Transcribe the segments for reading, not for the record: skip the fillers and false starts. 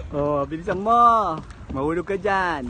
Oh, bilisan mo. Mahulog ka dyan.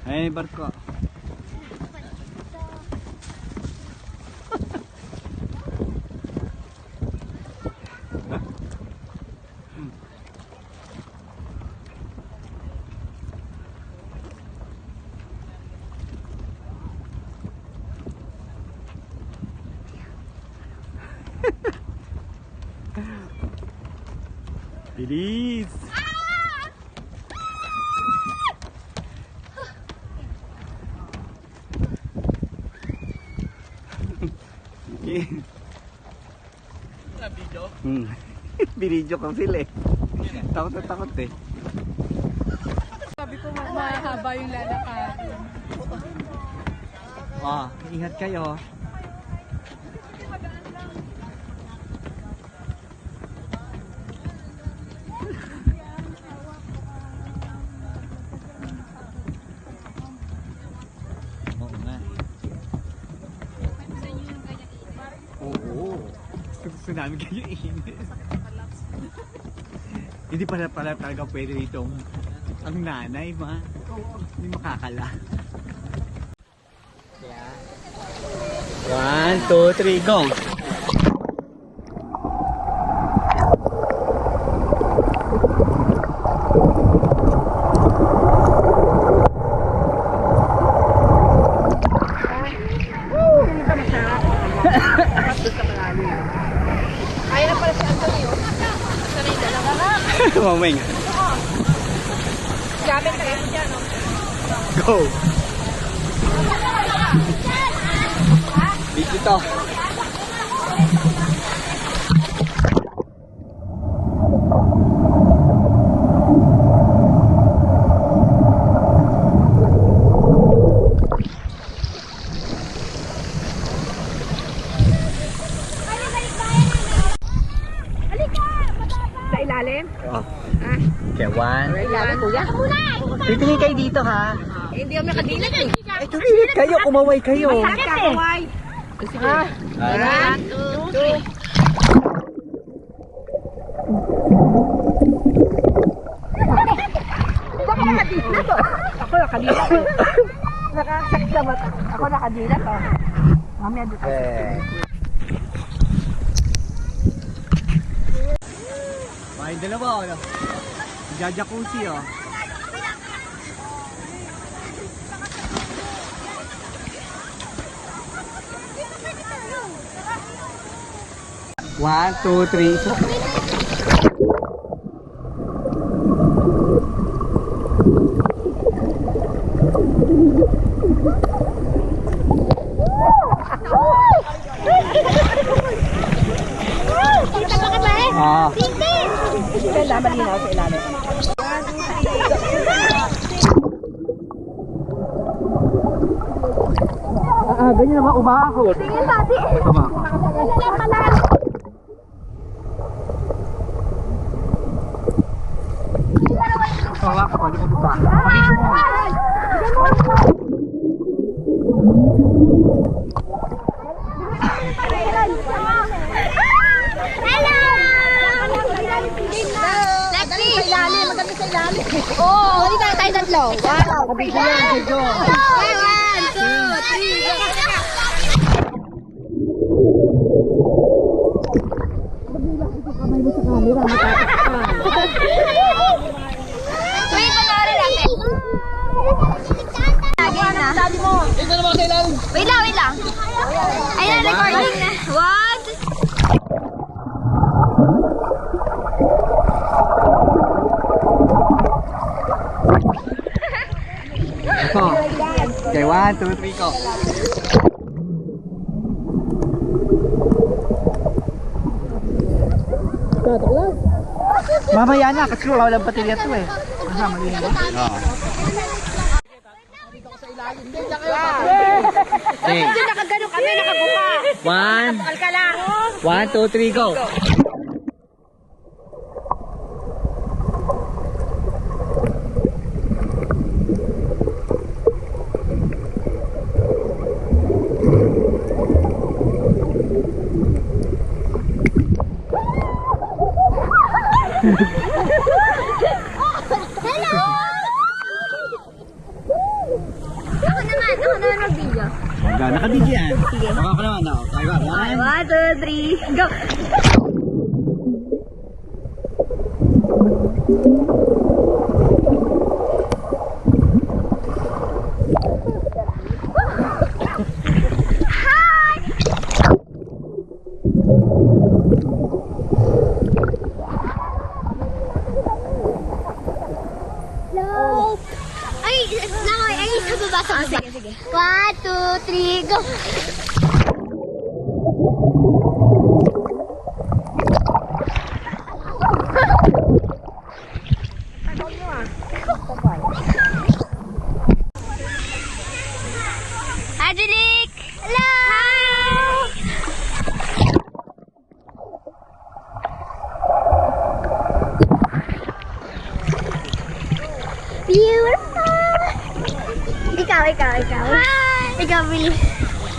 Ay, barko. Bilis! Okay. Video? Binidyo kang sila eh. Takot na takot eh. Sabi ko mahaba yung lalakad. Ah, ingat kayo. Oo nga. Oo. Gusto namin kayo init. Hindi pala talaga pwede itong ang nanay ma. Hindi makakala. 1, 2, 3, go! Kaya na pala si Antonio. Sanay dalawa. Mamay nga. Gamit na rin dyan, no? Go! Big ito. Sa ilalim? Oh. Okay, 1. Ilalim, kuya. Titingin kayo dito ha. Eh, hindi kami kadilat eh. Eh, tumingin kayo, kumaway kayo. Sakit eh. Sige. 1, 2, 3. Ako nakadilat to. Ako nakadilat to. Nakasakit na ba? Ako nakadilat to. Mamaya dito. May dalawa oh. Jacuzzi oh. One, two, three. Kita pa ka ba eh? Ah. Kailangan malinaw sa ilalim. Ganyan naman umakakot. Tingin pati. Tama. Kailangan malinaw. Tama, pwede mo ba? Lexi! Sa ilalim, maganda sa ilalim. Oo, hindi tayo tatlo. Wow, kabigyan yan, video. 1, 2, 3, go! Uy, panoorin natin. Lagi na. Sabi mo. Ito naman kailan? Wait lang, wait lang. Ayan, recording na. 1, Ito. Okay, 1, 2, 3, go. Mamaya na, kasi walang baterya to eh. Aha, mali ba? Oo. Okay. Hindi nakagano kami, nakabuka. 1, Bakal ka lang. 1, 2, 3, go. Hello! Ako naman mag-video. Hanggang nakabidyo yan. Ako naman ako. Tayo ba? 1, 2, 3, go! Hello! Ay, isa ba ba sa baba? Sige. 1, 2, 3, go! Angelique! Hello! Beautiful! Ikaw. Hi! Ikaw, Billy.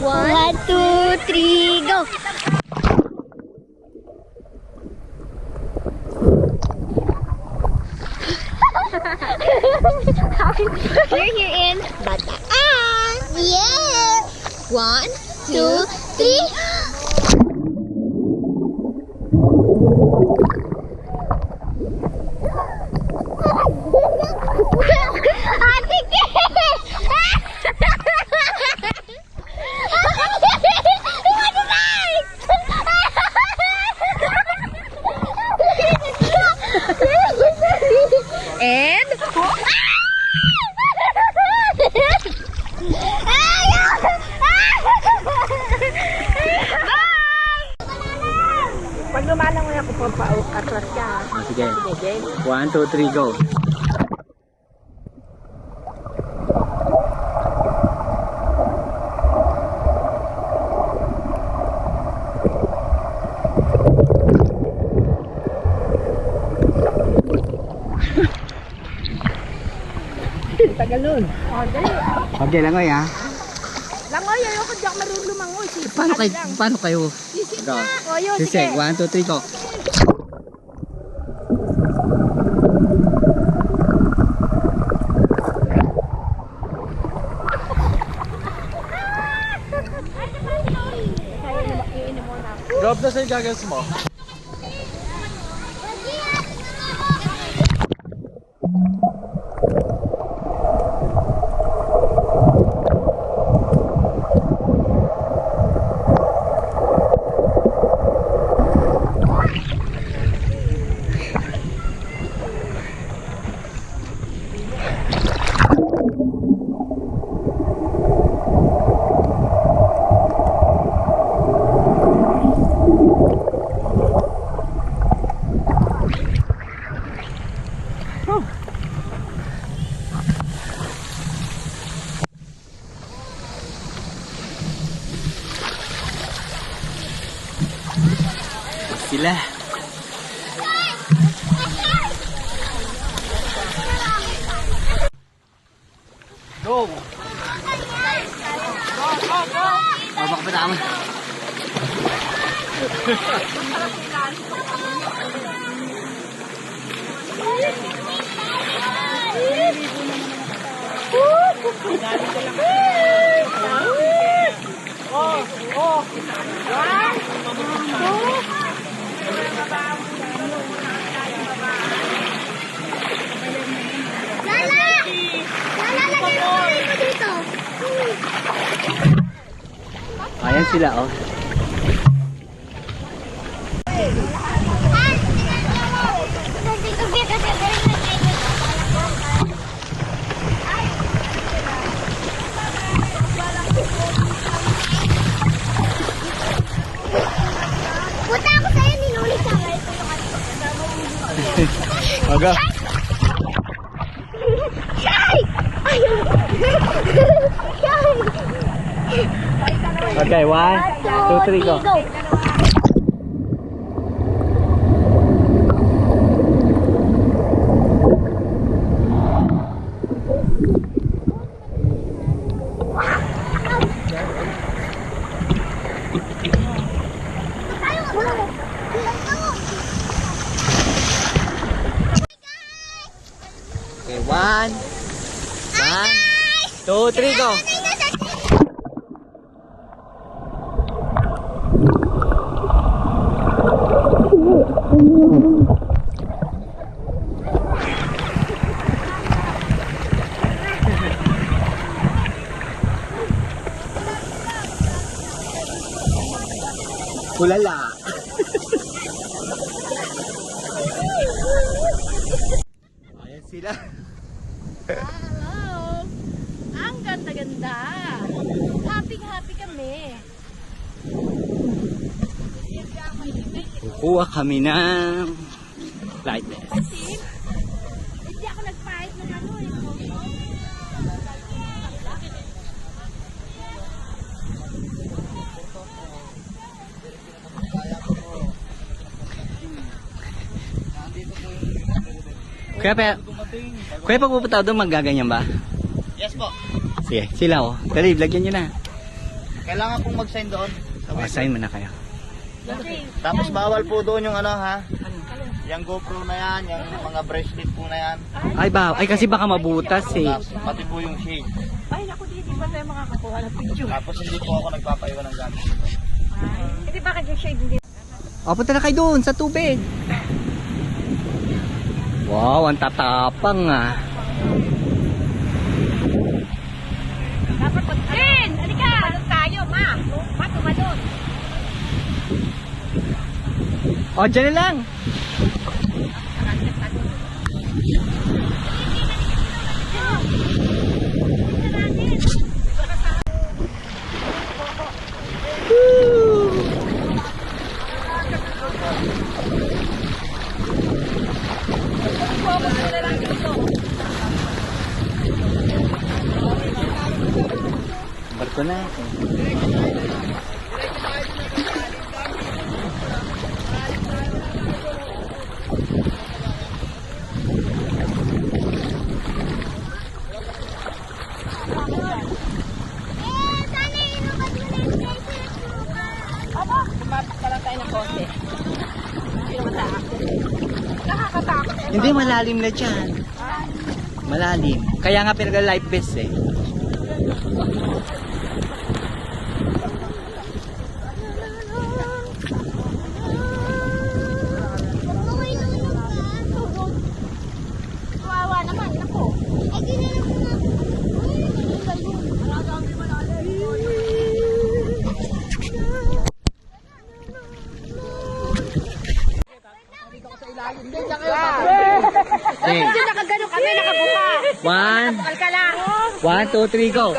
1, 2, 3, go! We're here in Bataan. Yeah! 1, 2, 3. Ate and Pag lumanang mo ako pampaukatras ka. Sige. Sige. 1, 2, 3, go. Tagal nun. Okay lang ha. Langoy, ayoko di ako marunong lumangoy. Paano kayo? Go. O yun, Sige, sige. 1, 2, 3, go. Drop na sa yung gagas mo. Sila. Go! Mabak pa tama. Ayan sila oh. Puta ako sa'yo, ninulit ka. Aga. Shy! Okay, 1, 2, 3, go. 2, 3, go! Kulala. Ayan sila. Hello! Ang ganda-ganda! Happy kami! Kukuha kami ng flight vest. Hindi ako nagpahit ng ano eh. Kuya, pag pupunta doon, magaganyan ba? Yes po. Sige, sila oh. Dali, lagyan nyo na. Kailangan pong mag-sign doon. Assign mo na kayo. Tapos bawal po doon yung ano ha. Yung GoPro na yan, yung mga bracelet po na yan. Ay, kasi baka mabutas eh. Tapos pati po yung shade. Ay, naku, di ba tayo makakakuha ng picture? Tapos hindi po ako nagpapaiwan ng gamit. Hindi bakit yung shade hindi? O, punta na kayo doon sa tubig. Wow, ang tatapang ah. Dapat Jin! Halika! Tumalon tayo, ma! Ma, tumalon! O, dyan na lang. Barko na. Hindi, malalim na dyan. Malalim. Kaya nga pinag life vest eh. Kawawa naman, ako. Okay. Hindi nakagano kami, nakabuka. 1, Alka lang. 1, 2, 3, go.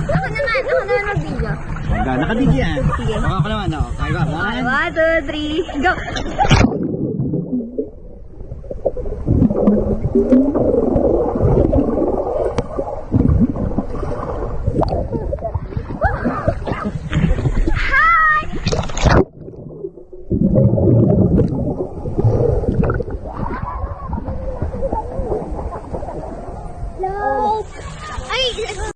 Ako naman mag-video. Nakabigyan. Sige. Ako naman ako. Okay ba? 1, 2, 3, go!